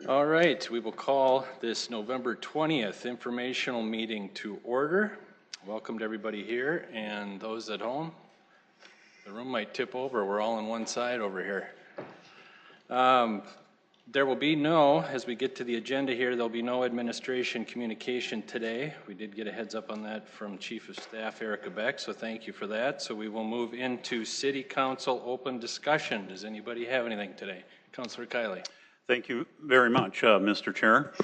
All right, we will call this November 20th informational meeting to order. Welcome to everybody here and those at home. The room might tip over. We're all on one side over here. There will be no, as we get to the agenda here, there'll be no administration communication today. We did get a heads up on that from Chief of Staff Erica Beck, so thank you for that. So we will move into City Council open discussion. Does anybody have anything today? Councilor Kiley. Thank you very much, Mr. Chair.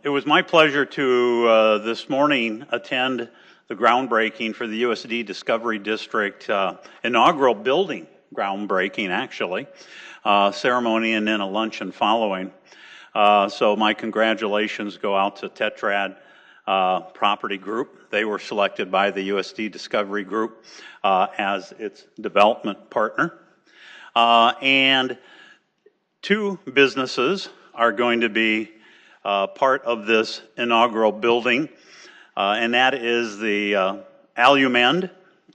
It was my pleasure to this morning attend the groundbreaking for the USD Discovery District inaugural building groundbreaking, actually, ceremony and then a luncheon following. So my congratulations go out to Tetrad Property Group. They were selected by the USD Discovery Group as its development partner. And two businesses are going to be part of this inaugural building, and that is the Allumend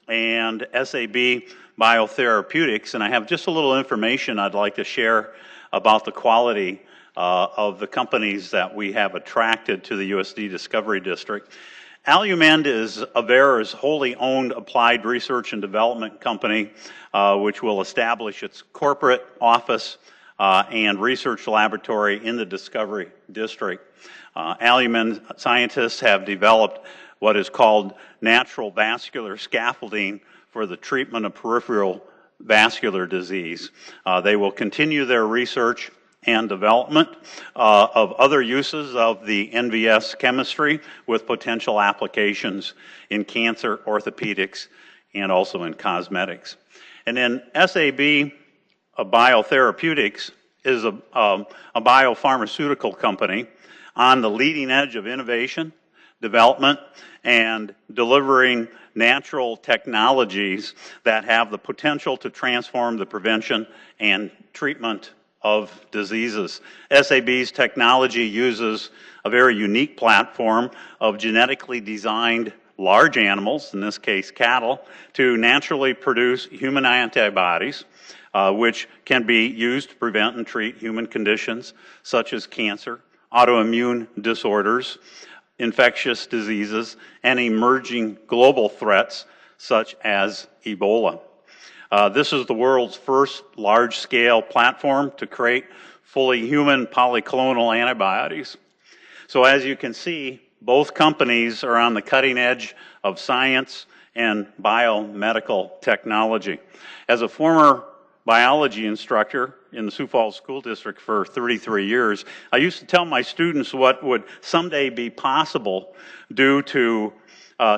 and SAB Biotherapeutics. And I have just a little information I'd like to share about the quality of the companies that we have attracted to the USD Discovery District. Allumend is Avera's wholly owned applied research and development company, which will establish its corporate office and research laboratory in the Discovery District. Allumend scientists have developed what is called natural vascular scaffolding for the treatment of peripheral vascular disease. They will continue their research and development of other uses of the NVS chemistry with potential applications in cancer, orthopedics, and also in cosmetics. And then SAB Biotherapeutics is a biopharmaceutical company on the leading edge of innovation, development, and delivering natural technologies that have the potential to transform the prevention and treatment of diseases. SAB's technology uses a very unique platform of genetically designed large animals, in this case cattle, to naturally produce human antibodies, which can be used to prevent and treat human conditions such as cancer, autoimmune disorders, infectious diseases, and emerging global threats such as Ebola. This is the world's first large-scale platform to create fully human polyclonal antibodies. So as you can see, both companies are on the cutting edge of science and biomedical technology. As a former biology instructor in the Sioux Falls School District for 33 years, I used to tell my students what would someday be possible due to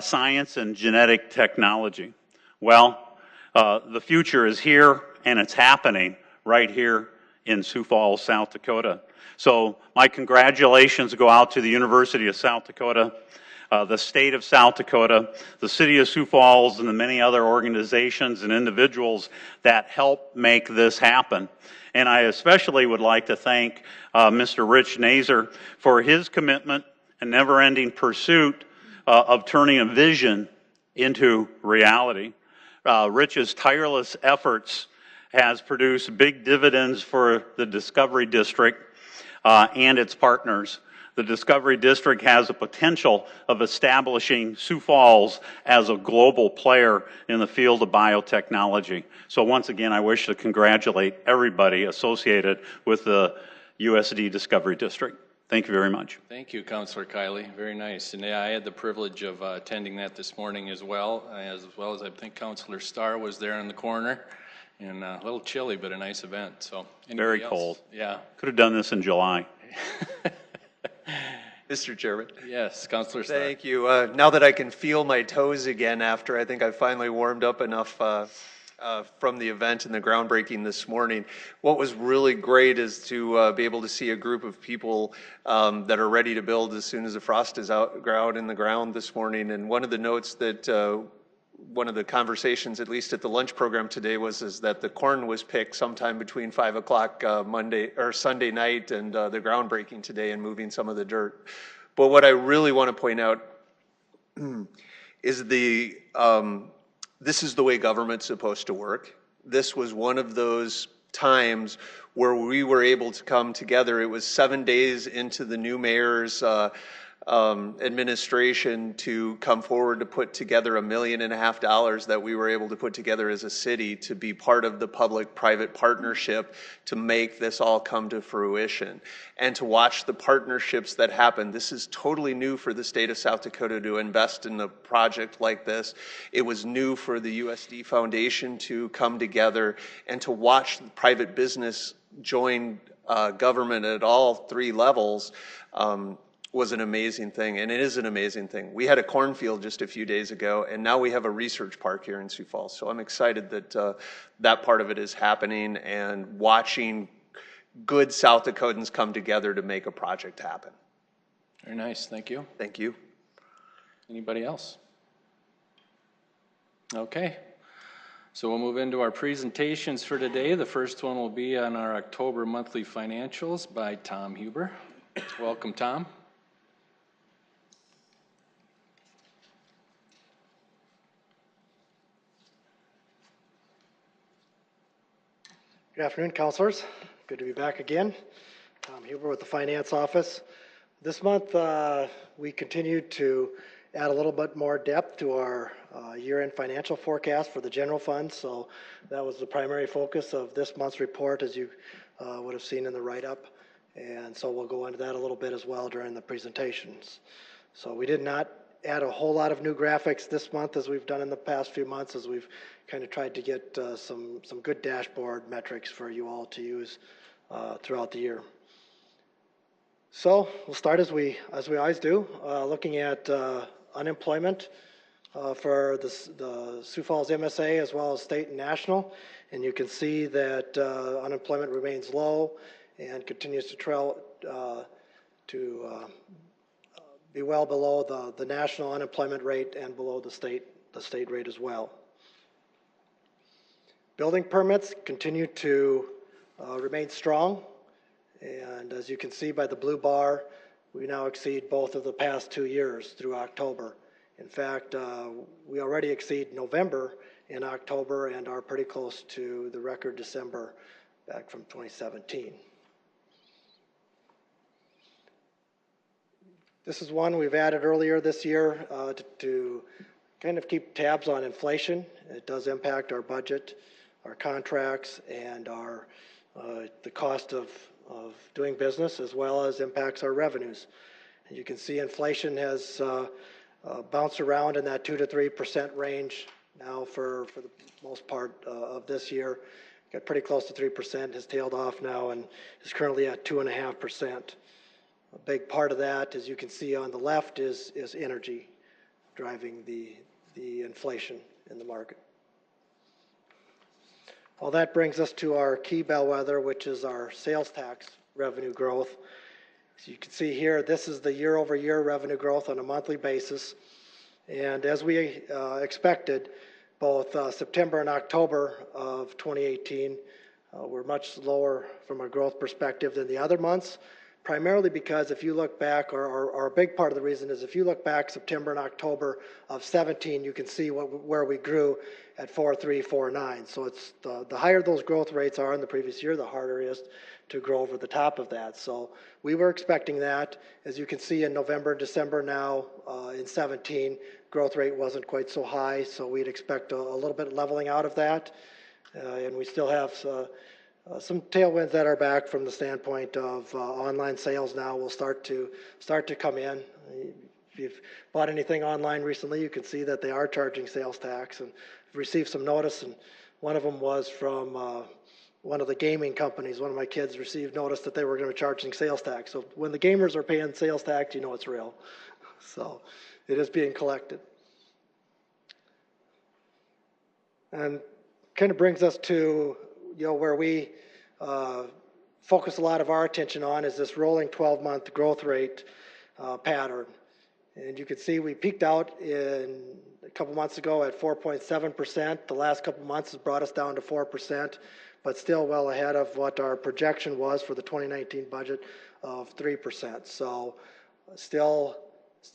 science and genetic technology. Well, the future is here and it's happening right here in Sioux Falls, South Dakota. So my congratulations go out to the University of South Dakota, the state of South Dakota, the city of Sioux Falls, and the many other organizations and individuals that help make this happen. And I especially would like to thank Mr. Rich Nazer for his commitment and never-ending pursuit of turning a vision into reality. Rich's tireless efforts has produced big dividends for the Discovery District and its partners. The Discovery District has the potential of establishing Sioux Falls as a global player in the field of biotechnology. So once again, I wish to congratulate everybody associated with the USD Discovery District. Thank you very much. Thank you, Councilor Kiley. Very nice. And yeah, I had the privilege of attending that this morning as well as I think Councilor Starr was there in the corner. And a little chilly, but a nice event. So very cold. Yeah. Could have done this in July. Mr. Chairman. Yes, Councilor Starr. Thank you. Now that I can feel my toes again after I think I finally warmed up enough from the event and the groundbreaking this morning, what was really great is to be able to see a group of people that are ready to build as soon as the frost is out in the ground this morning. And one of the notes that one of the conversations, at least at the lunch program today, is that the corn was picked sometime between 5 o'clock Monday or Sunday night and the groundbreaking today and moving some of the dirt. But what I really want to point out is this is the way government's supposed to work. This was one of those times where we were able to come together. It was 7 days into the new mayor's administration to come forward to put together $1.5 million that we were able to put together as a city to be part of the public-private partnership to make this all come to fruition. And to watch the partnerships that happen. This is totally new for the state of South Dakota to invest in a project like this. It was new for the USD Foundation to come together and to watch private business join government at all 3 levels. Was an amazing thing, and it is an amazing thing. We had a cornfield just a few days ago, and now we have a research park here in Sioux Falls. So I'm excited that that part of it is happening and watching good South Dakotans come together to make a project happen. Very nice, thank you. Thank you. Anybody else? Okay, so we'll move into our presentations for today. The first one will be on our October monthly financials by Tom Huber. Welcome, Tom. Good afternoon, councilors. Good to be back again. Tom Huber with the Finance Office. This month, we continued to add a little bit more depth to our year-end financial forecast for the general fund. So that was the primary focus of this month's report, as you would have seen in the write-up. And so we'll go into that a little bit as well during the presentations. So we did not add a whole lot of new graphics this month as we've done in the past few months, as we've kind of tried to get some good dashboard metrics for you all to use throughout the year. So we'll start as we always do, looking at unemployment for the Sioux Falls MSA as well as state and national. And you can see that unemployment remains low and continues to trail be well below the national unemployment rate and below the state rate as well. Building permits continue to remain strong, and as you can see by the blue bar, we now exceed both of the past 2 years through October. In fact, we already exceed November in October and are pretty close to the record December back from 2017. This is one we've added earlier this year to kind of keep tabs on inflation. It does impact our budget, our contracts, and our the cost of doing business, as well as impacts our revenues. And you can see inflation has bounced around in that 2 to 3% range now for the most part of this year. Got pretty close to 3%, has tailed off now, and is currently at 2.5%. A big part of that, as you can see on the left, is energy driving the inflation in the market. Well, that brings us to our key bellwether, which is our sales tax revenue growth. So you can see here, this is the year-over-year revenue growth on a monthly basis. And as we expected, both September and October of 2018 were much lower from a growth perspective than the other months. Primarily because if you look back, or a big part of the reason is if you look back September and October of 17, you can see where we grew at 4.349. So it's the higher those growth rates are in the previous year, the harder it is to grow over the top of that. So we were expecting that. As you can see in November and December now in 17, growth rate wasn't quite so high, so we'd expect a little bit leveling out of that. And we still have some tailwinds that are back from the standpoint of online sales now will start to come in. If you've bought anything online recently, you can see that they are charging sales tax, and I've received some notice, and one of them was from one of the gaming companies. One of my kids received notice that they were going to be charging sales tax. So when the gamers are paying sales tax, you know it's real. So it is being collected. And kind of brings us to where we focus a lot of our attention on is this rolling 12-month growth rate pattern. And you can see we peaked out a couple months ago at 4.7%. The last couple months has brought us down to 4%, but still well ahead of what our projection was for the 2019 budget of 3%. So still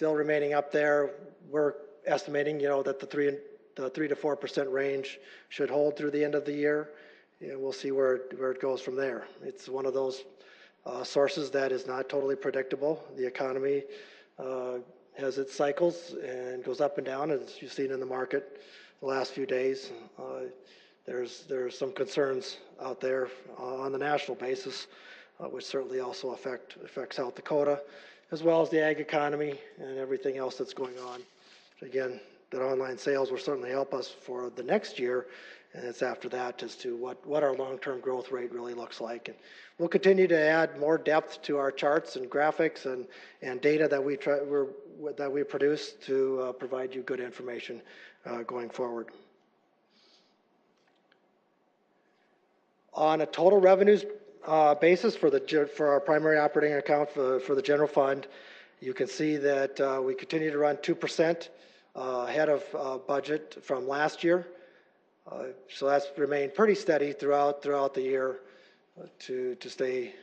remaining up there. We're estimating, that the 3 to 4% range should hold through the end of the year. and we'll see where it goes from there. It's one of those sources that is not totally predictable. The economy has its cycles and goes up and down, as you've seen in the market the last few days. There's some concerns out there on the national basis, which certainly also affects South Dakota, as well as the ag economy and everything else that's going on. Again, that online sales will certainly help us for the next year, and it's after that as to what our long-term growth rate really looks like. And we'll continue to add more depth to our charts and graphics and data that we produce to provide you good information going forward. On a total revenues basis for our primary operating account for the general fund, you can see that we continue to run 2% ahead of budget from last year. So that's remained pretty steady throughout the year to stay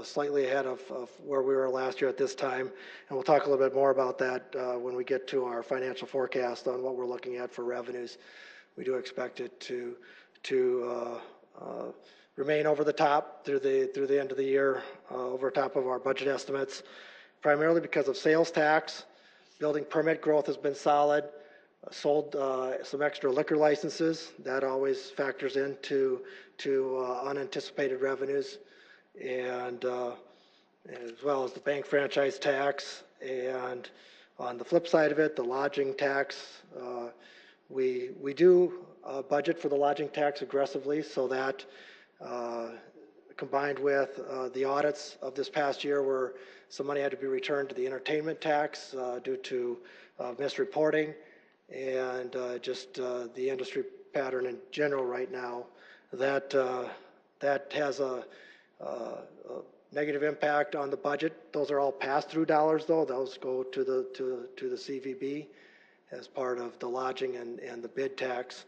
slightly ahead of where we were last year at this time. And we'll talk a little bit more about that when we get to our financial forecast on what we're looking at for revenues. We do expect it to remain over the top through the end of the year, over top of our budget estimates, primarily because of sales tax. Building permit growth has been solid. Sold some extra liquor licenses. That always factors into unanticipated revenues, and as well as the bank franchise tax. And on the flip side of it, the lodging tax. We do budget for the lodging tax aggressively, so that combined with the audits of this past year where some money had to be returned to the entertainment tax due to misreporting, and just the industry pattern in general right now, that has a negative impact on the budget. Those are all pass-through dollars, though. Those go to the CVB as part of the lodging and the bid tax.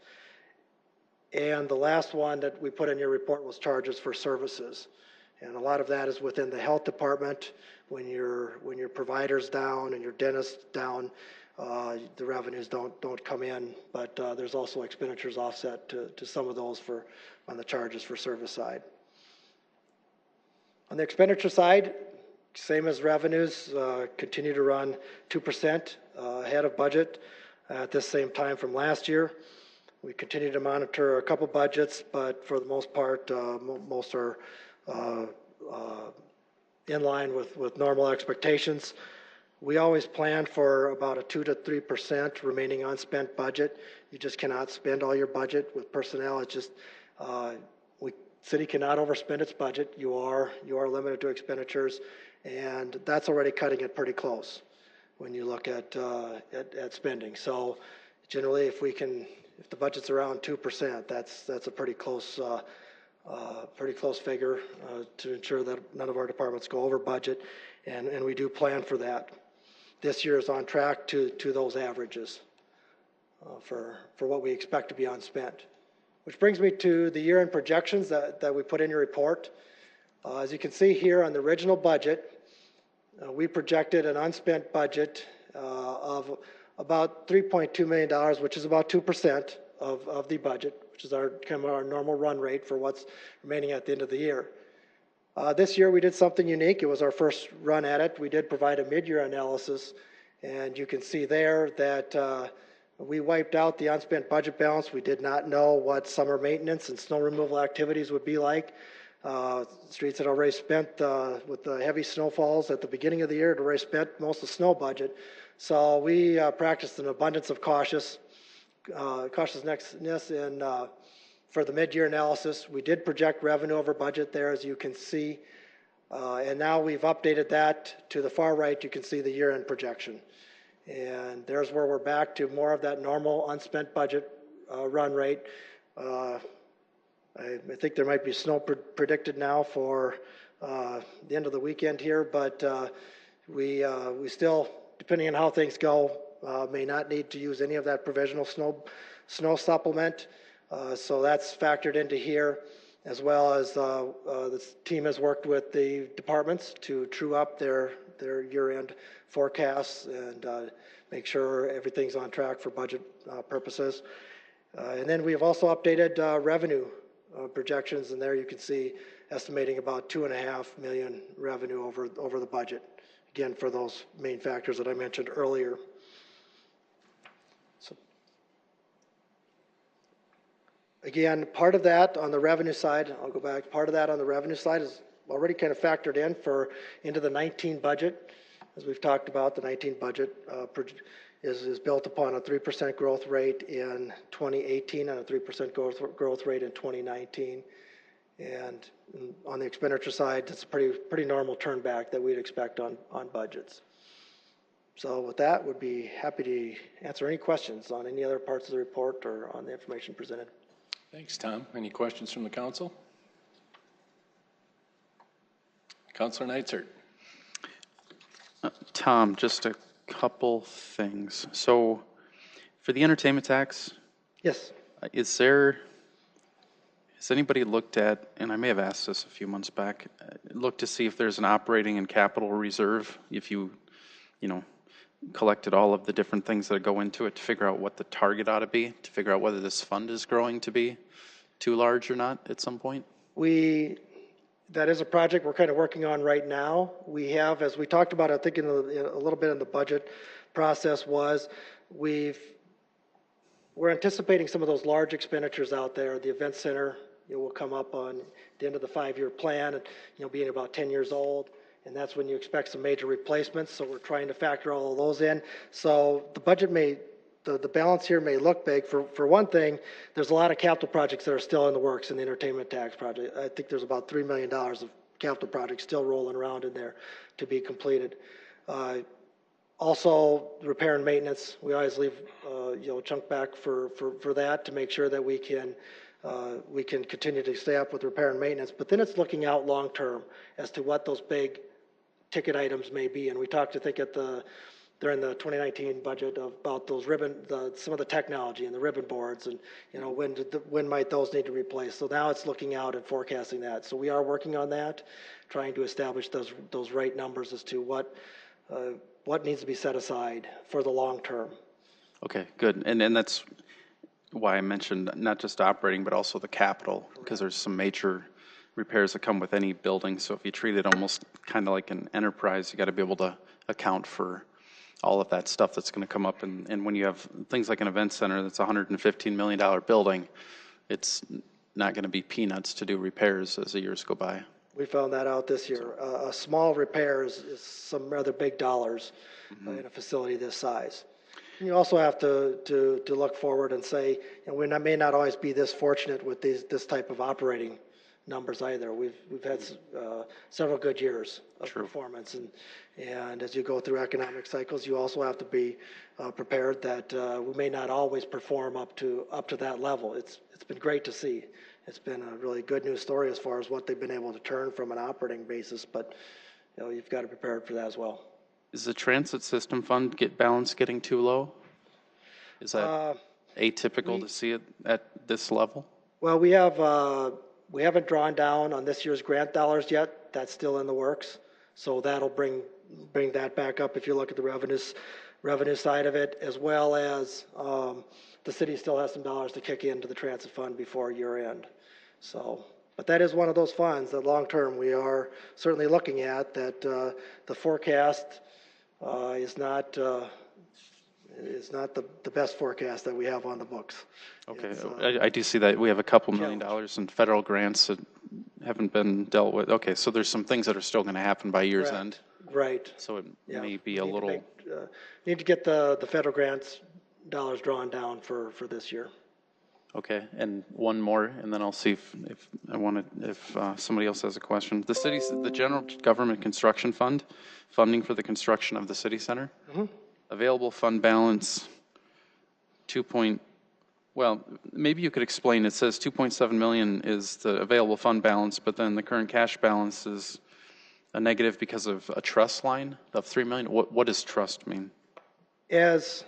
And the last one that we put in your report was charges for services, and a lot of that is within the health department. When your provider's down and your dentist's down, the revenues don't come in, but there's also expenditures offset to some of those on the charges for service side. On the expenditure side, same as revenues, continue to run 2% ahead of budget at this same time from last year. We continue to monitor a couple budgets, but for the most part, most are in line with normal expectations. We always plan for about a 2 to 3% remaining unspent budget. You just cannot spend all your budget with personnel. It's just city cannot overspend its budget. You are limited to expenditures, and that's already cutting it pretty close when you look at spending. So generally, if the budget's around 2%, that's a pretty close figure to ensure that none of our departments go over budget, and we do plan for that. This year is on track to those averages for what we expect to be unspent. Which brings me to the year-end projections that we put in your report. As you can see here on the original budget, we projected an unspent budget of about $3.2 million, which is about 2% of the budget, which is our normal run rate for what's remaining at the end of the year. This year we did something unique. It was our first run at it. We did provide a mid-year analysis, and you can see there that we wiped out the unspent budget balance. We did not know what summer maintenance and snow removal activities would be like. Streets had already spent, with the heavy snowfalls at the beginning of the year, had already spent most of the snow budget. So we practiced an abundance of cautiousness for the mid-year analysis. We did project revenue over budget there, as you can see, and now we've updated that to the far right. You can see the year-end projection, and there's where we're back to more of that normal unspent budget run rate. I think there might be snow predicted now for the end of the weekend here, but we still, depending on how things go, may not need to use any of that provisional snow supplement. So that's factored into here, as well as the team has worked with the departments to true up their year-end forecasts and make sure everything's on track for budget purposes. And then we have also updated revenue projections, and there you can see estimating about 2.5 million revenue over the budget. Again, for those main factors that I mentioned earlier. So, again, part of that on the revenue side, I'll go back, part of that on the revenue side is already kind of factored into the 19 budget. As we've talked about, the 19 budget is built upon a 3% growth rate in 2018 and a 3% growth rate in 2019. And on the expenditure side, it's a pretty normal turn back that we'd expect on budgets. So with that, would be happy to answer any questions on any other parts of the report or on the information presented. Thanks, Tom. Any questions from the council? Councilor Neitzer. Tom, just a couple things. So for the entertainment tax, Yes. Has anybody looked at, and I may have asked this a few months back, looked to see if there's an operating and capital reserve, if you collected all of the different things that go into it to figure out what the target ought to be, to figure out whether this fund is growing to be too large or not at some point? That is a project we're kind of working on right now. We have, as we talked about, I think in a little bit in the budget process we're anticipating some of those large expenditures out there. The event center will come up on the end of the 5-year plan and being about 10 years old. And that's when you expect some major replacements. So we're trying to factor all of those in. So the budget the balance here may look big. For one thing, there's a lot of capital projects that are still in the works in the entertainment tax project. I think there's about $3 million of capital projects still rolling around in there to be completed. Also, repair and maintenance, we always leave a chunk back for that to make sure that we can continue to stay up with repair and maintenance. But then it's looking out long term as to what those big ticket items may be. And we talked, I think, during the 2019 budget about those some of the technology and the ribbon boards, and when might those need to replace. So now it's looking out and forecasting that. So we are working on that, trying to establish those right numbers as to what needs to be set aside for the long term. Okay, good. And that's why I mentioned not just operating, but also the capital, because there's some major repairs that come with any building. So if you treat it almost kind of like an enterprise, you got to be able to account for all of that stuff that's going to come up. And when you have things like an event center that's a $115 million building, it's not going to be peanuts to do repairs as the years go by. We found that out this year. A small repair is some rather big dollars in a facility this size. And you also have to look forward and say, we may not always be this fortunate with this type of operating numbers either. We've had several good years of performance, and as you go through economic cycles, you also have to be prepared that we may not always perform up to that level. It's been great to see. It's been a really good news story as far as what they've been able to turn from an operating basis, but you've got to be prepared for that as well. Is the transit system fund balance getting too low? Is that atypical to see it at this level? Well, we haven't drawn down on this year's grant dollars yet. That's still in the works. So that'll bring that back up if you look at the revenue side of it, as well as the city still has some dollars to kick into the transit fund before year end. So, but that is one of those funds that long term we are certainly looking at, that the forecast is not the best forecast that we have on the books. Okay, I do see that we have a couple $1 million in federal grants that haven't been dealt with. Okay, so there's some things that are still going to happen by year's end. Right. So it may be a little... Need to get the federal grants dollars drawn down for this year. Okay, and one more, and then I'll see if somebody else has a question. The General Government Construction Fund, funding for the construction of the city center. Available fund balance, well, maybe you could explain. It says 2.7 million is the available fund balance, but then the current cash balance is a negative because of a trust line of 3 million. What does trust mean? As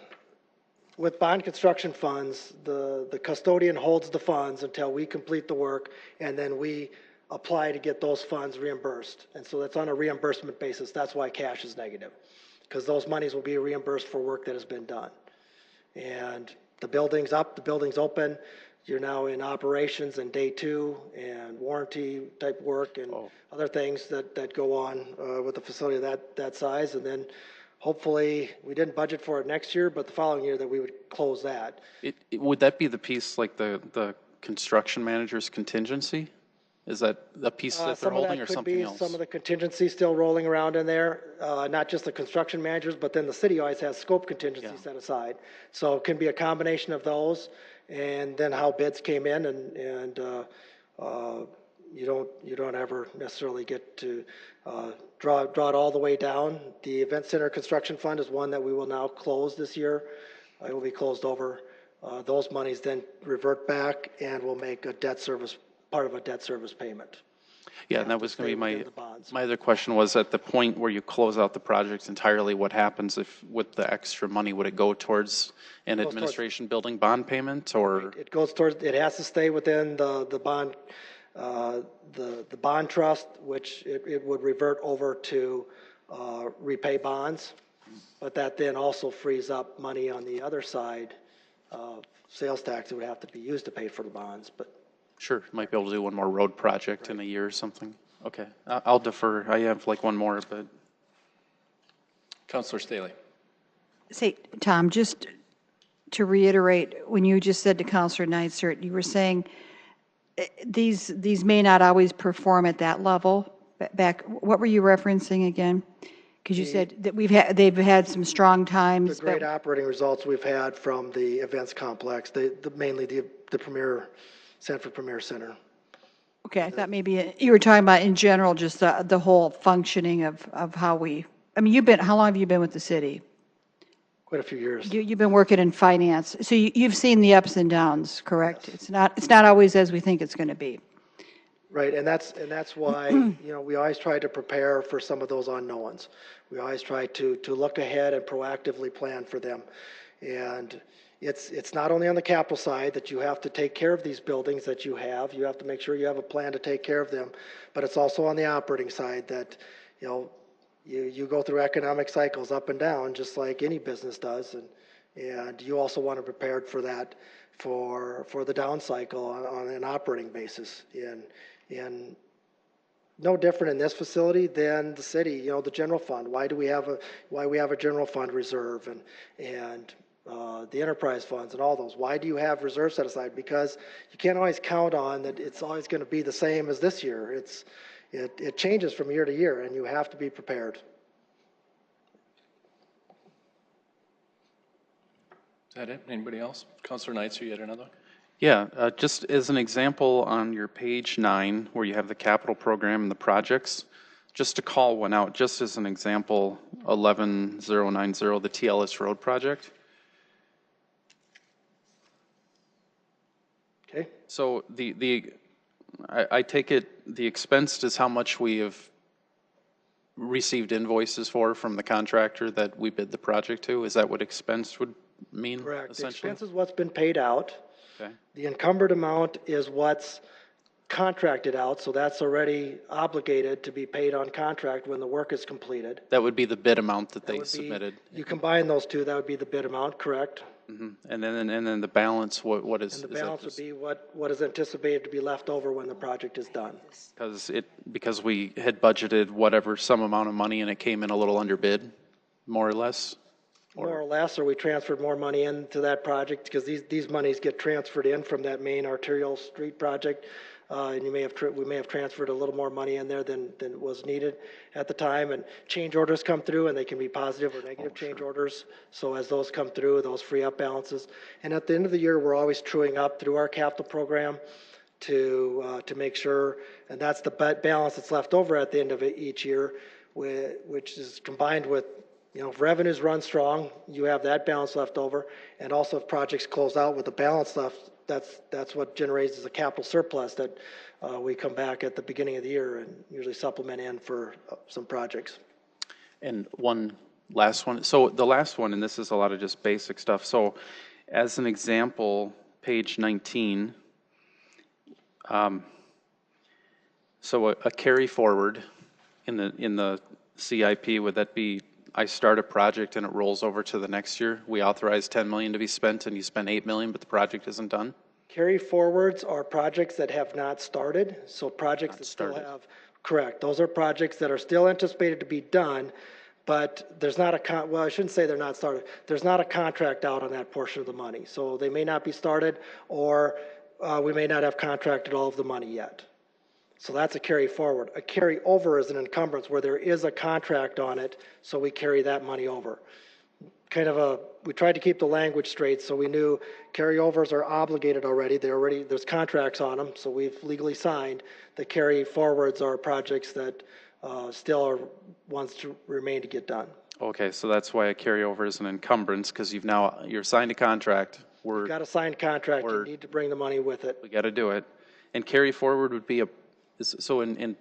with bond construction funds, the custodian holds the funds until we complete the work, and then we apply to get those funds reimbursed. And so that's on a reimbursement basis. That's why cash is negative, because those monies will be reimbursed for work that has been done. And the building's up, the building's open, you're now in operations and day 2 and warranty type work and other things that go on with a facility that size. And then hopefully, we didn't budget for it next year, but the following year that we would close that. Would that be the piece like the construction manager's contingency? Is that a piece that they're holding or something else? Some of the contingency still rolling around in there, not just the construction managers, but then the city always has scope contingency set aside. So it can be a combination of those, and then how bids came in, and you don't ever necessarily get to draw it all the way down. The Event Center Construction Fund is one that we will now close this year. It will be closed over. Those monies then revert back and will make a debt service, part of a debt service payment. Yeah, and that was going to be my other question was, at the point where you close out the project entirely, what happens if with the extra money, would it go towards an administration building bond payment, or? It goes towards, it has to stay within the bond, the bond trust, which it would revert over to repay bonds, but that then also frees up money on the other side. Sales tax, it would have to be used to pay for the bonds, but. Sure, might be able to do one more road project in a year or something. Okay, I'll defer. I have like one more, but. Councilor Staley. Say, Tom, just to reiterate, when you just said to Councilor Neitzer, you were saying these may not always perform at that level. Back, what were you referencing again? Because you said that they've had some strong times. The great operating results we've had from the events complex, mainly the Sanford Premier Center. Okay, I thought maybe you were talking about in general, just the whole functioning of how we. I mean, how long have you been with the city? Quite a few years. You've been working in finance, so you've seen the ups and downs, correct? Yes. It's not always as we think it's going to be. Right, and that's why we always try to prepare for some of those unknowns. We always try to look ahead and proactively plan for them, and it's not only on the capital side that you have to take care of these buildings that you have. You have to make sure you have a plan to take care of them, but it's also on the operating side that you go through economic cycles up and down just like any business does, and you also want to be prepared for that for the down cycle on an operating basis. And no different in this facility than the city, the general fund. Why we have a general fund reserve and the enterprise funds and all those. Why do you have reserves set aside? Because you can't always count on that it's always going to be the same as this year. It changes from year to year, and you have to be prepared. Is that it? Anybody else? Councilor Neitzer, you had another one? Yeah, just as an example on your page 9, where you have the capital program and the projects, just to call one out, just as an example, 11090, the TLS Road project. Okay. So I take it the expensed is how much we have received invoices for from the contractor that we bid the project to. Is that what expensed would mean? Correct. The Essentially? expense is what's been paid out. Okay. The encumbered amount is what's contracted out, so that's already obligated to be paid on contract when the work is completed. That would be the bid amount that they submitted. You combine those two, that would be the bid amount, correct? Mm-hmm. And then the balance, what is? And the balance would be what is anticipated to be left over when the project is done. Because we had budgeted whatever some amount of money and it came in a little under bid, more or less? More or less, or we transferred more money into that project because these monies get transferred in from that main arterial street project. And we may have transferred a little more money in there than was needed at the time. And change orders come through, and they can be positive or negative change orders. So as those come through, those free up balances. And at the end of the year, we're always truing up through our capital program to make sure, and that's the balance that's left over at the end of each year, which is combined with. If revenues run strong, you have that balance left over, and also if projects close out with the balance left, that's what generates a capital surplus that we come back at the beginning of the year and usually supplement in for some projects. And one last one. So the last one, and this is a lot of just basic stuff. So as an example, page 19, so a carry forward in the CIP, would that be I start a project and it rolls over to the next year? We authorize $10 million to be spent and you spend $8 million, but the project isn't done? Carry forwards are projects that have not started, so projects that still have, correct. Those are projects that are still anticipated to be done, but there's not a, well, I shouldn't say they're not started. There's not a contract out on that portion of the money. So they may not be started, or we may not have contracted all of the money yet. So that's a carry forward. A carry over is an encumbrance where there is a contract on it, so we carry that money over. We tried to keep the language straight, so we knew carryovers are obligated already. There's contracts on them, so we've legally signed. The carry forwards are projects that still are ones to remain to get done. Okay, so that's why a carryover is an encumbrance, because you're signed a contract. You've got a signed contract, you need to bring the money with it. We got to do it. And carry forward would be so in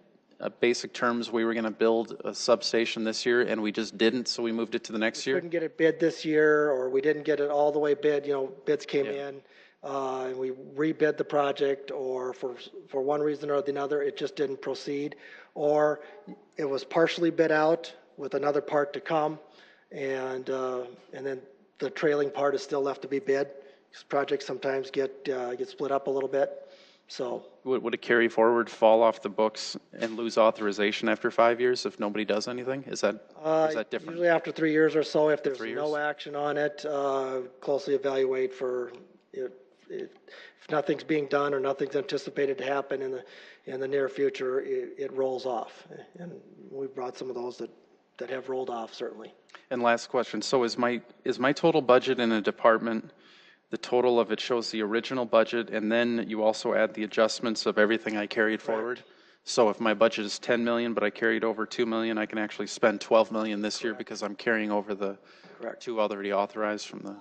basic terms, we were going to build a substation this year, and we just didn't, so we moved it to the next year? Couldn't get it bid this year, or we didn't get it all the way bid, bids came in, and we rebid the project, or for one reason or another, it just didn't proceed, or it was partially bid out with another part to come, and then the trailing part is still left to be bid. These projects sometimes get split up a little bit. So would a carry forward fall off the books and lose authorization after 5 years if nobody does anything? Is that different? Usually after 3 years or so, if there's no action on it, closely evaluate for if nothing's being done or nothing's anticipated to happen in the near future, it rolls off. And we brought some of those that have rolled off, certainly. And last question. So is my total budget in a department, the total of it shows the original budget, and then you also add the adjustments of everything I carried forward? So if my budget is 10 million, but I carried over 2 million, I can actually spend 12 million this year because I'm carrying over the two already authorized from the.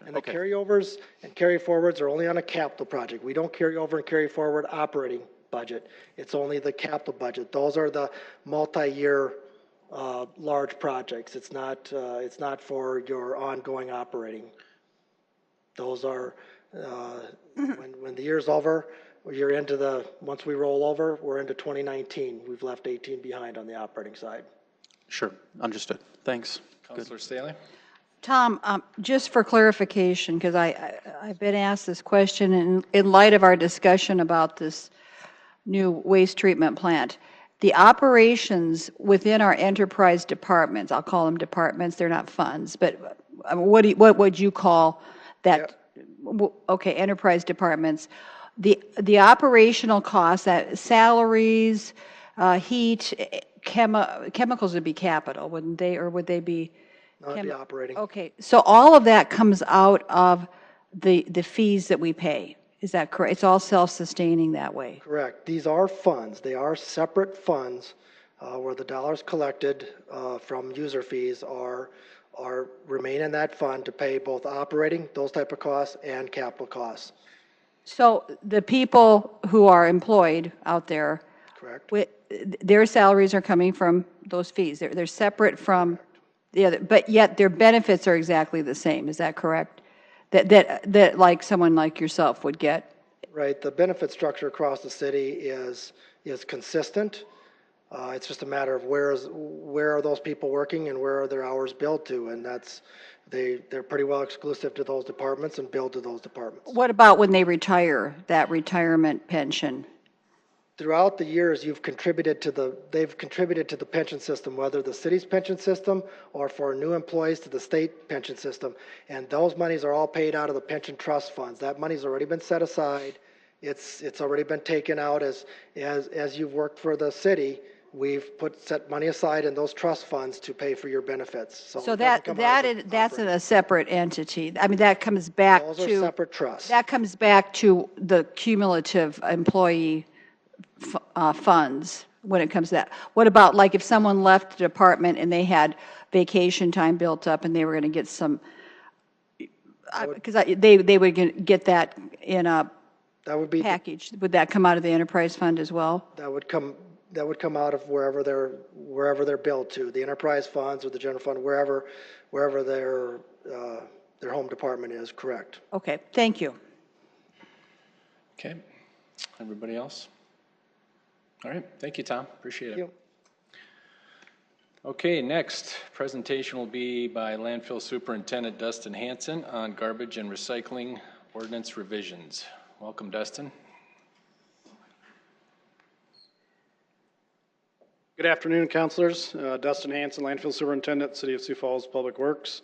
And the carryovers and carry forwards are only on a capital project. We don't carry over and carry forward operating budget. It's only the capital budget. Those are the multi-year large projects. It's not for your ongoing operating. Those are, when the year's over, once we roll over, we're into 2019. We've left 18 behind on the operating side. Sure, understood. Thanks. Councilor Staley? Tom, just for clarification, because I've been asked this question in light of our discussion about this new waste treatment plant. The operations within our enterprise departments, I'll call them departments, they're not funds, but what would you call that? Okay, enterprise departments. The operational costs, that salaries, heat, chemicals would be capital, wouldn't they, or would they be? Not be operating. Okay, so all of that comes out of the fees that we pay. Is that correct? It's all self-sustaining that way. Correct. These are funds. They are separate funds where the dollars collected from user fees remain in that fund to pay both operating, those type of costs, and capital costs. So the people who are employed out there, correct, their salaries are coming from those fees. They're separate from the other, but yet their benefits are exactly the same. Is that correct? That like someone like yourself would get. Right. The benefit structure across the city is consistent. It's just a matter of where are those people working and where are their hours billed to, and they're pretty well exclusive to those departments and billed to those departments. What about when they retire? That retirement pension. Throughout the years, they've contributed to the pension system, whether the city's pension system or for new employees to the state pension system, and those monies are all paid out of the pension trust funds. That money's already been set aside. It's already been taken out as you've worked for the city. We've set money aside in those trust funds to pay for your benefits. So that's in a separate entity. I mean, that comes back to those are separate trusts. That comes back to the cumulative employee funds when it comes to that. What about like if someone left the department and they had vacation time built up and they were going to get some, because they would get that in a package. Would that come out of the enterprise fund as well? That would come out of wherever they're billed to, the enterprise funds or the general fund, wherever their home department is. Correct. Okay. Thank you. Okay. Everybody else? All right. Thank you, Tom. Appreciate it. Thank you. Okay, next presentation will be by Landfill Superintendent Dustin Hanson on garbage and recycling Ordinance revisions. Welcome, Dustin. Good afternoon, councilors. Dustin Hanson, Landfill Superintendent, City of Sioux Falls Public Works.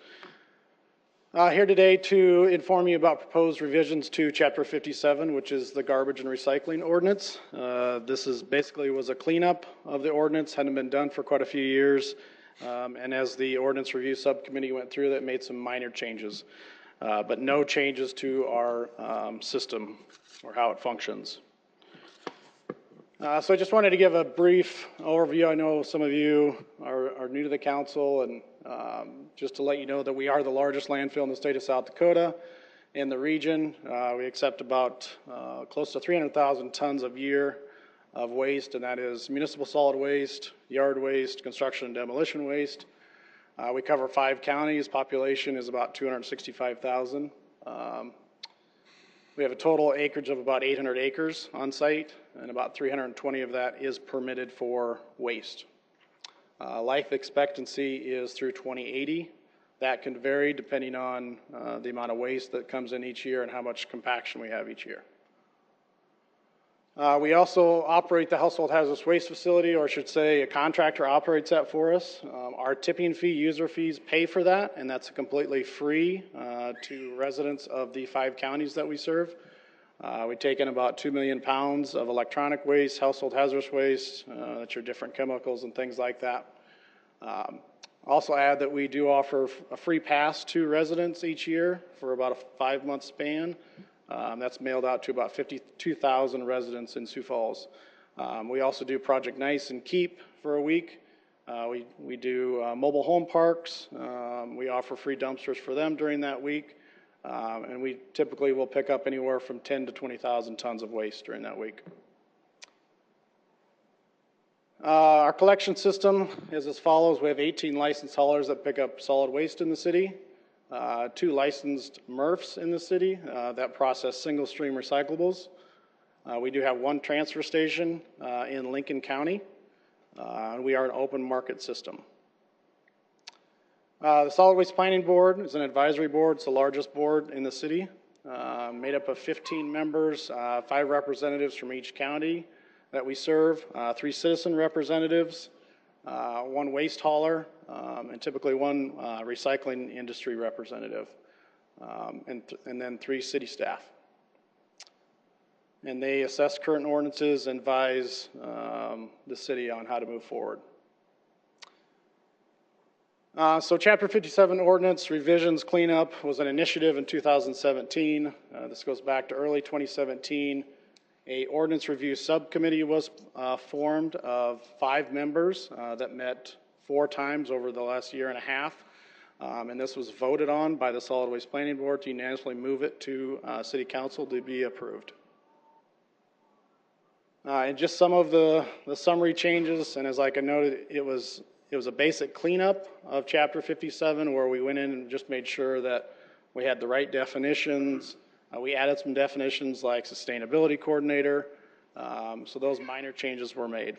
Here today to inform you about proposed revisions to Chapter 57, which is the garbage and recycling ordinance. This is basically was a cleanup of the ordinance, hadn't been done for quite a few years. And as the ordinance review subcommittee went through that, made some minor changes, but no changes to our system or how it functions. So I just wanted to give a brief overview. I know some of you are new to the council, and just to let you know that we are the largest landfill in the state of South Dakota. In the region, we accept about close to 300,000 tons a year of waste, and that is municipal solid waste, yard waste, construction and demolition waste. We cover 5 counties. Population is about 265,000. We have a total acreage of about 800 acres on site, and about 320 of that is permitted for waste. Life expectancy is through 2080. That can vary depending on the amount of waste that comes in each year and how much compaction we have each year. We also operate the household hazardous waste facility, or I should say a contractor operates that for us. Our tipping fee, user fees pay for that, and that's completely free to residents of the 5 counties that we serve. We take in about 2 million pounds of electronic waste, household hazardous waste, that's your different chemicals and things like that. Also add that we do offer a free pass to residents each year for about a 5-month span. That's mailed out to about 52,000 residents in Sioux Falls. We also do Project Nice and Keep for a week. We do mobile home parks. We offer free dumpsters for them during that week. And we typically will pick up anywhere from 10 to 20,000 tons of waste during that week. Our collection system is as follows. We have 18 licensed haulers that pick up solid waste in the city. 2 licensed MRFs in the city that process single stream recyclables. We do have 1 transfer station in Lincoln County. We are an open market system. The Solid Waste Planning Board is an advisory board. It's the largest board in the city, made up of 15 members, 5 representatives from each county that we serve, 3 citizen representatives, 1 waste hauler, and typically 1 recycling industry representative, and then 3 city staff. And they assess current ordinances and advise the city on how to move forward. So Chapter 57 ordinance revisions cleanup was an initiative in 2017. This goes back to early 2017. A ordinance review subcommittee was formed of 5 members that met 4 times over the last year and a half. And this was voted on by the Solid Waste Planning Board to unanimously move it to City Council to be approved. And just some of the summary changes, and as like I noted, it was a basic cleanup of Chapter 57 where we went in and just made sure that we had the right definitions. We added some definitions like sustainability coordinator, so those minor changes were made.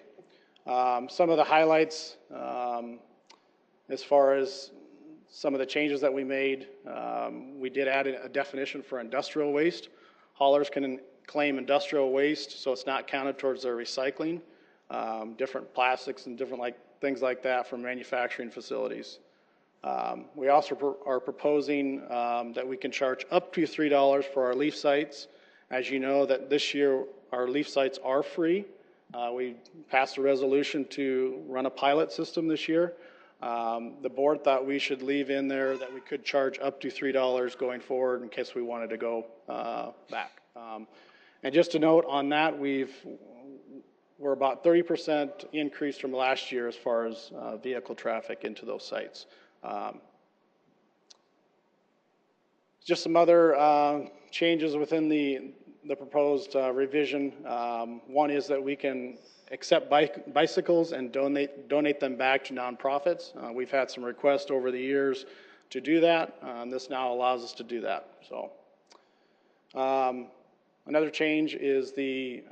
Some of the highlights as far as some of the changes that we made, we did add a definition for industrial waste. Haulers can claim industrial waste, so it's not counted towards their recycling. Different plastics and different things like that from manufacturing facilities. We also are proposing that we can charge up to $3 for our leaf sites. As you know, that this year our leaf sites are free. We passed a resolution to run a pilot system this year. The board thought we should leave in there that we could charge up to $3 going forward in case we wanted to go back. And just to note on that, we're about 30% increase from last year as far as vehicle traffic into those sites. Just some other changes within the proposed revision. One is that we can accept bicycles and donate them back to nonprofits. We've had some requests over the years to do that. This now allows us to do that. So another change is the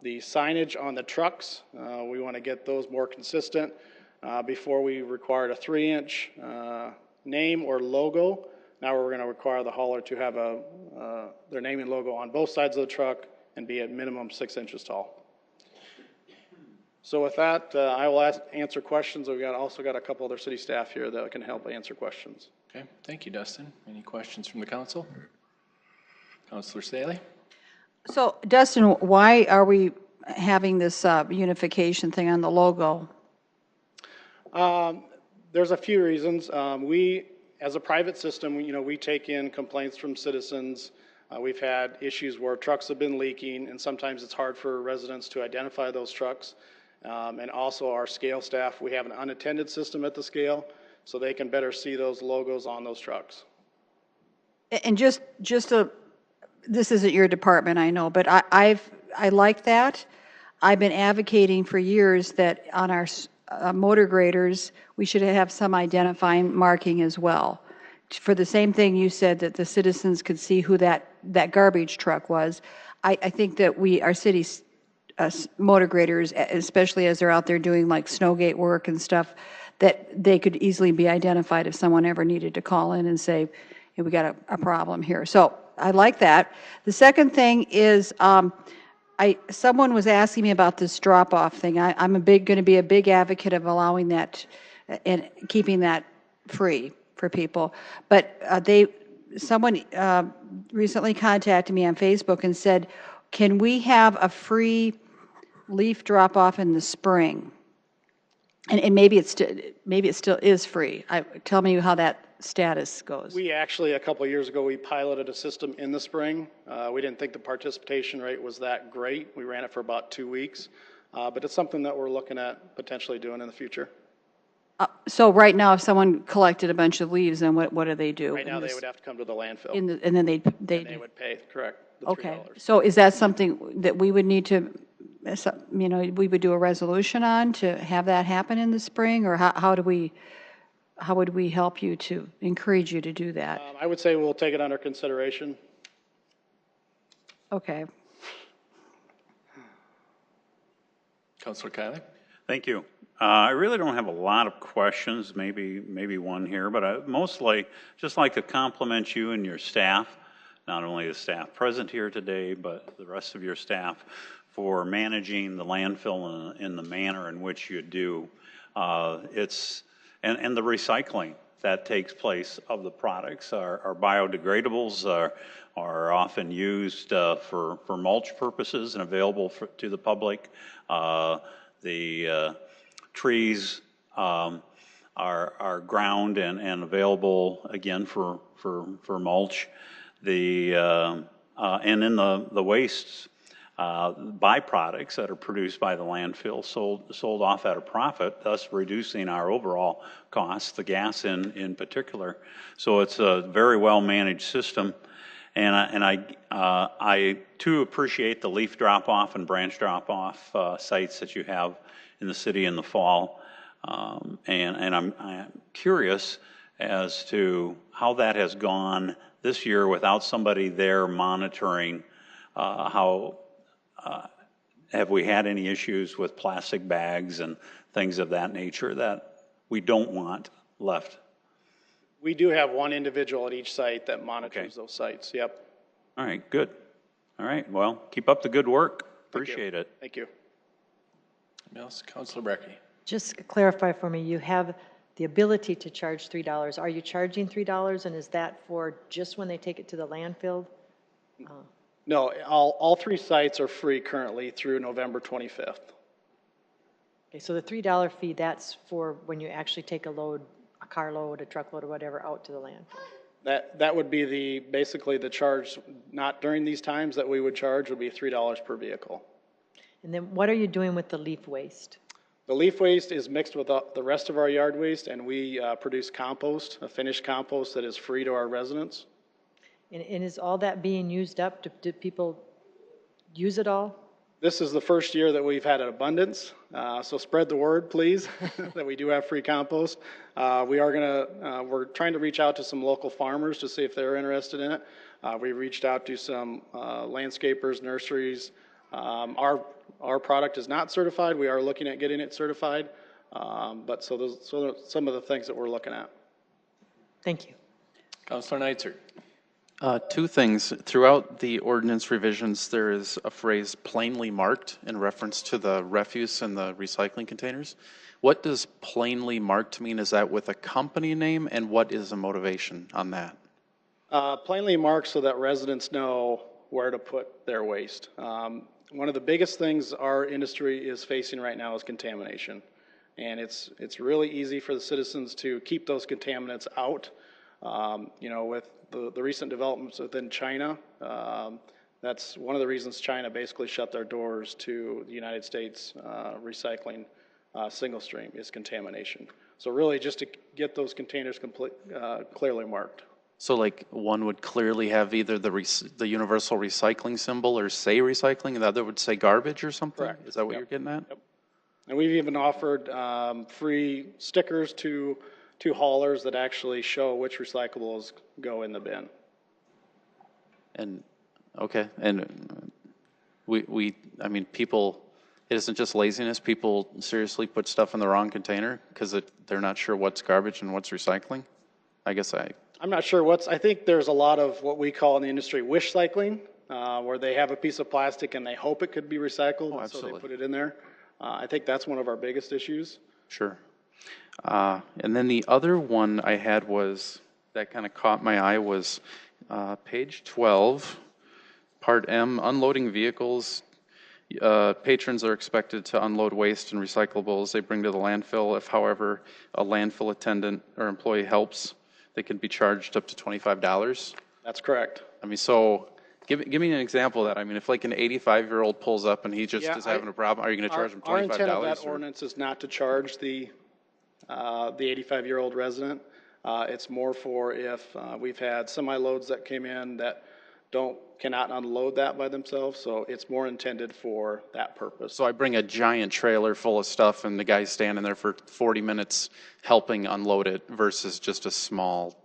signage on the trucks. We want to get those more consistent. Before we required a 3-inch name or logo Now we're going to require the hauler to have their name and logo on both sides of the truck and be at minimum 6 inches tall. So with that, I will answer questions. We've also got a couple other city staff here that can help answer questions. Okay, thank you, Dustin. Any questions from the council? Councilor Staley? So Dustin, why are we having this unification thing on the logo? There's a few reasons. We, as a private system, we take in complaints from citizens. We've had issues where trucks have been leaking, and sometimes it's hard for residents to identify those trucks. And also our scale staff, we have an unattended system at the scale, so they can better see those logos on those trucks. And this isn't your department, I know, but I like that. I've been advocating for years that on our motor graders, we should have some identifying marking as well. For the same thing you said, that the citizens could see who that garbage truck was. I think that our city's motor graders, especially as they're out there doing like snowgate work and stuff, that they could easily be identified if someone ever needed to call in and say, hey, we got a problem here. So I like that. The second thing is, someone was asking me about this drop-off thing. I'm going to be a big advocate of allowing that and keeping that free for people. But someone recently contacted me on Facebook and said, can we have a free leaf drop-off in the spring? And maybe it still is free. Tell me how that status goes. We actually, a couple of years ago, we piloted a system in the spring. We didn't think the participation rate was that great. We ran it for about 2 weeks. But it's something that we're looking at potentially doing in the future. So right now, if someone collected a bunch of leaves, then what do they do? Right now, they would have to come to the landfill. And then they would pay, correct, the Okay. $3. So is that something that we would need to, we would do a resolution on to have that happen in the spring? Or how would we help you to encourage you to do that? I would say we'll take it under consideration. Okay. Councilor Kiley? Thank you. I really don't have a lot of questions, maybe one here, but I mostly just like to compliment you and your staff, not only the staff present here today, but the rest of your staff, for managing the landfill in the manner in which you do. And the recycling that takes place of the products. Our biodegradables are often used for mulch purposes and available to the public. The trees are ground and available again for mulch. And in the wastes, byproducts that are produced by the landfill sold off at a profit, thus reducing our overall costs, the gas in particular. So it's a very well managed system. And I too appreciate the leaf drop-off and branch drop-off sites that you have in the city in the fall. And I'm curious as to how that has gone this year without somebody there monitoring. Have we had any issues with plastic bags and things of that nature that we don't want left? We do have one individual at each site that monitors those sites, yep. All right, good. All right, well, keep up the good work. Appreciate it. Thank you. Yes, Councilor Brecky. Just clarify for me, you have the ability to charge $3. Are you charging $3, and is that for just when they take it to the landfill? No, all 3 sites are free currently through November 25th. Okay, so the $3 fee, that's for when you actually take a load, a carload, a truckload, or whatever, out to the landfill? That would be basically the charge, not during these times that we would charge, would be $3 per vehicle. And then what are you doing with the leaf waste? The leaf waste is mixed with the rest of our yard waste, and we produce compost, a finished compost that is free to our residents. And is all that being used up? Do people use it all? This is the first year that we've had an abundance, so spread the word, please, that we do have free compost. We're trying to reach out to some local farmers to see if they're interested in it. We reached out to some landscapers, nurseries. Our product is not certified. We are looking at getting it certified. But so those are some of the things that we're looking at. Thank you. Councilor Neitzer. Two things. Throughout the ordinance revisions, there is a phrase plainly marked in reference to the refuse and the recycling containers. What does plainly marked mean? Is that with a company name, and what is the motivation on that? Plainly marked so that residents know where to put their waste. One of the biggest things our industry is facing right now is contamination. And it's really easy for the citizens to keep those contaminants out. You know, with the recent developments within China, that's one of the reasons China basically shut their doors to the United States recycling single stream is contamination. So really just to get those containers clearly marked. So like one would clearly have either the universal recycling symbol or say recycling, and the other would say garbage or something? Correct. Is that what you're getting at? Yep. And we've even offered free stickers to haulers that actually show which recyclables go in the bin. And, okay, and I mean, people, it isn't just laziness, people seriously put stuff in the wrong container because they're not sure what's garbage and what's recycling? I guess I'm not sure I think there's a lot of what we call in the industry wish cycling, where they have a piece of plastic and they hope it could be recycled, so they put it in there. I think that's one of our biggest issues. Sure. And then the other one I had that kind of caught my eye was page 12, part M, unloading vehicles. Patrons are expected to unload waste and recyclables they bring to the landfill. If, however, a landfill attendant or employee helps, they can be charged up to $25. That's correct. I mean, so give me an example of that. I mean, if like an 85-year-old pulls up and he just is having a problem, are you going to charge him $25? Our intent of that ordinance is not to charge the 85-year-old resident. It's more for if we've had semi-loads that came in that cannot unload that by themselves, so it's more intended for that purpose. So I bring a giant trailer full of stuff and the guy's standing there for 40 minutes helping unload it versus just a small.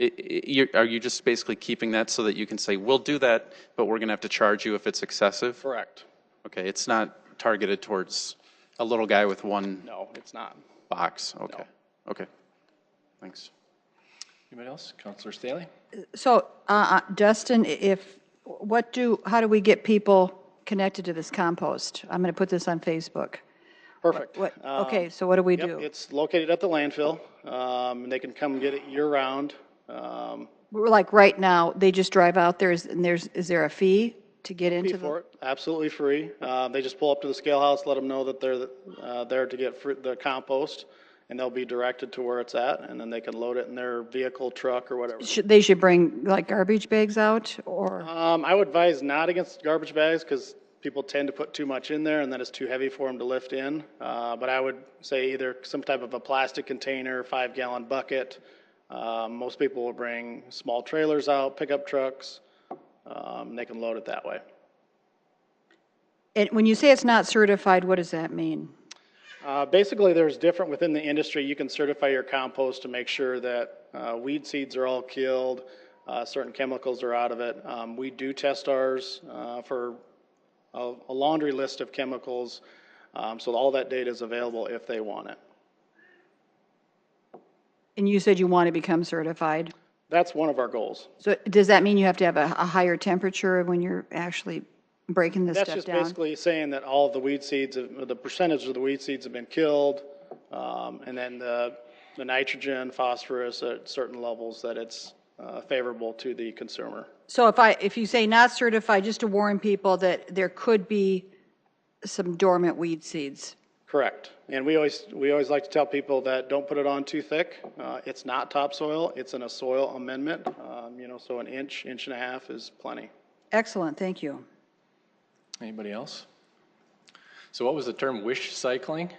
Are you just basically keeping that so that you can say, we'll do that, but we're going to have to charge you if it's excessive? Correct. Okay, it's not targeted towards a little guy with one. No, it's not. Box. Okay. No. Okay. Thanks. Anybody else? Councilor Staley? So, Dustin, how do we get people connected to this compost? I'm going to put this on Facebook. Perfect. Okay, so what do we do? It's located at the landfill, and they can come get it year-round. We're like right now, they just drive out there, is there a fee to get into For it, absolutely free. They just pull up to the scale house, let them know that they're there to get the compost, and they'll be directed to where it's at, and then they can load it in their vehicle, truck, or whatever. They should bring like garbage bags out, or? I would advise not against garbage bags because people tend to put too much in there and then it's too heavy for them to lift in. But I would say either some type of a plastic container, 5-gallon bucket. Most people will bring small trailers out, pickup trucks. They can load it that way. And when you say it's not certified, what does that mean? Basically, there's different within the industry. You can certify your compost to make sure that weed seeds are all killed, certain chemicals are out of it. We do test ours for a laundry list of chemicals, so all that data is available if they want it. And you said you want to become certified? That's one of our goals. So does that mean you have to have a higher temperature when you're actually breaking this stuff down? That's just basically saying that all of the weed seeds, the percentage of the weed seeds have been killed, and then the nitrogen, phosphorus at certain levels that it's favorable to the consumer. So if you say not certified, just to warn people that there could be some dormant weed seeds. Correct. And we always like to tell people that don't put it on too thick. It's not topsoil. It's in a soil amendment. So an inch and a half is plenty. Excellent. Thank you. Anybody else? So what was the term wish cycling?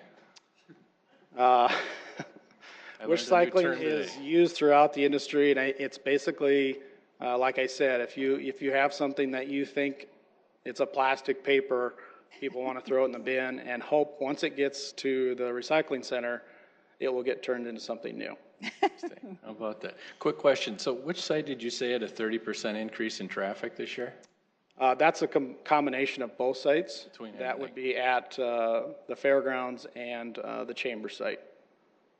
Wish cycling is used throughout the industry, and it's basically, like I said, if you have something that you think it's a plastic paper, people want to throw it in the bin and hope once it gets to the recycling center, it will get turned into something new. How about that? Quick question. So which site did you say had a 30% increase in traffic this year? That's a combination of both sites. That would be at the fairgrounds and the chamber site.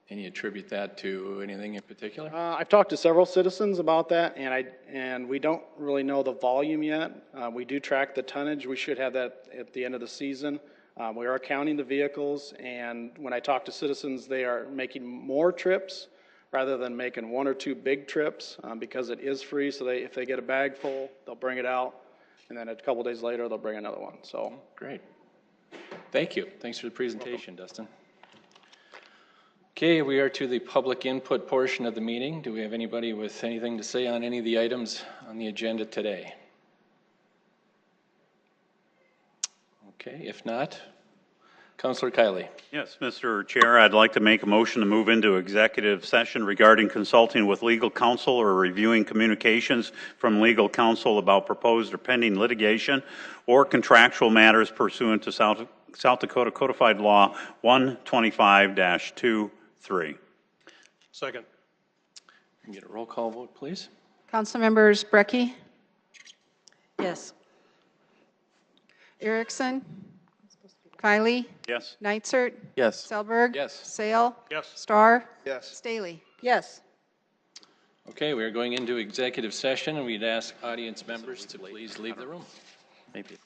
And you attribute that to anything in particular? I've talked to several citizens about that, and we don't really know the volume yet. We do track the tonnage. We should have that at the end of the season. We are counting the vehicles, and when I talk to citizens, they are making more trips rather than making one or two big trips because it is free. So if they get a bag full, they'll bring it out, and then a couple days later, they'll bring another one. So Great. Thank you. Thanks for the presentation, Dustin. Okay, we are to the public input portion of the meeting. Do we have anybody with anything to say on any of the items on the agenda today? Okay, if not, Councilor Kiley. Yes, Mr. Chair, I'd like to make a motion to move into executive session regarding consulting with legal counsel or reviewing communications from legal counsel about proposed or pending litigation or contractual matters pursuant to South Dakota Codified Law 125-23. Second. Can we get a roll call vote, please? Councilmembers Brecky, Yes. Erickson, Kylie, Yes. Nitzert, Yes. Selberg. Yes. Sale. Yes. Star. Yes. Staley. Yes. Okay, we are going into executive session, and we'd ask audience members to please leave the room. Maybe.